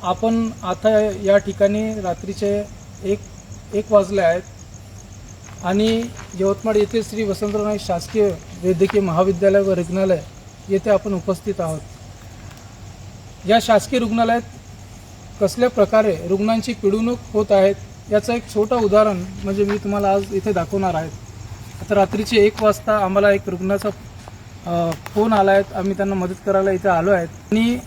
आपण आता या ठिकाणी रात्रीचे एक वाजले आहेत आणि यवतमाळ येथे श्री वसंतराव नाईक शासकीय वैद्यकीय महाविद्यालय व रुग्णालय येथे आपण उपस्थित आहोत। या शासकीय रुग्णालयात कसल्या प्रकारे रुग्णांची पिडवणूक होत आहेत याचं एक छोटं उदाहरण म्हणजे मी तुम्हाला आज इथे दाखवणार आहे। आता रात्रीचे 1 वाजता आम्हाला एक रुग्णाचा फोन आला आहे। आम्ही त्यांना मदत करायला इथे आलो आहेत आणि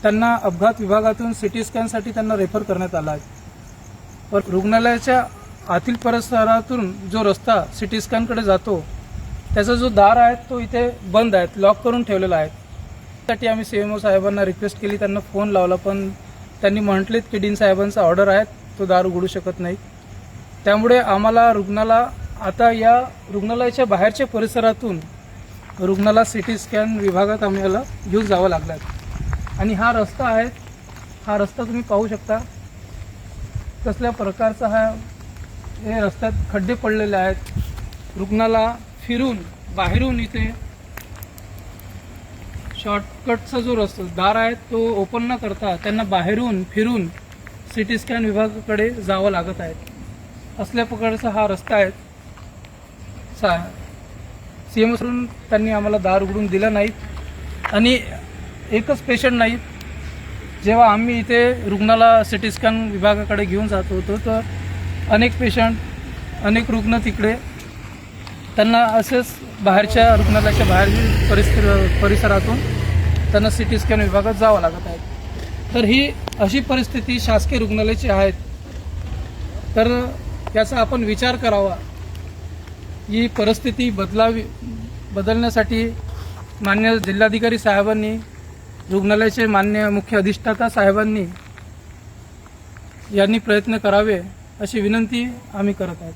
त्यांना अपघात विभागातून सिटी स्कॅनसाठी त्यांना रेफर करण्यात आला आहे। पण रुग्णालयाच्या आतील परिसरातून जो रस्ता सिटी स्कॅनकडे जातो त्याचा जो दार आहे तो इथे बंद आहे, लॉक करून ठेवलेला आहे। त्यासाठी आम्ही सीएमओ साहेबांना रिक्वेस्ट केली, त्यांना फोन लावला पण त्यांनी म्हटलेत की डीन साहेबांचा ऑर्डर आहे, तो दार उघडू शकत नाही। त्यामुळे आम्हाला रुग्णाला आता या रुग्णालयाच्या बाहेरच्या परिसरातून रुग्णाला सिटी स्कॅन विभागात आम्हाला घेऊन जावं लागलं आहे। आणि हा रस्ता आहे, हा रस्ता तुम्ही पाहू शकता कसल्या प्रकारचा हे रस्त्यात खड्डे पडलेले आहेत। रुग्णाला फिरून बाहेरून इथे शॉर्टकटचा जो रस्ता दार आहे तो ओपन न करता त्यांना बाहेरून फिरून सिटी स्कॅन विभागाकडे जावं लागत आहे। असल्या प्रकारचा हा रस्ता आहे। सीएमओकडून त्यांनी आम्हाला दार उघडून दिलं नाही आणि एकच पेशंट नाही, जेव्हा आम्ही इथे रुग्णाला सिटी स्कॅन विभागाकडे घेऊन जात होतो तर अनेक पेशंट अनेक रुग्ण तिकडे त्यांना असेच बाहेरच्या रुग्णालयाच्या बाहेर परिसरातून त्यांना सिटी स्कॅन विभागात जावं लागत आहे। तर ही अशी परिस्थिती शासकीय रुग्णालयाची आहे। तर याचा आपण विचार करावा। ही परिस्थिती बदलण्यासाठी माननीय जिल्हाधिकारी साहेबांनी, रुग्णालयाचे माननीय मुख्य अधिष्ठाता साहेबांनी यांनी प्रयत्न करावे अशी विनंती आम्ही करत आहोत।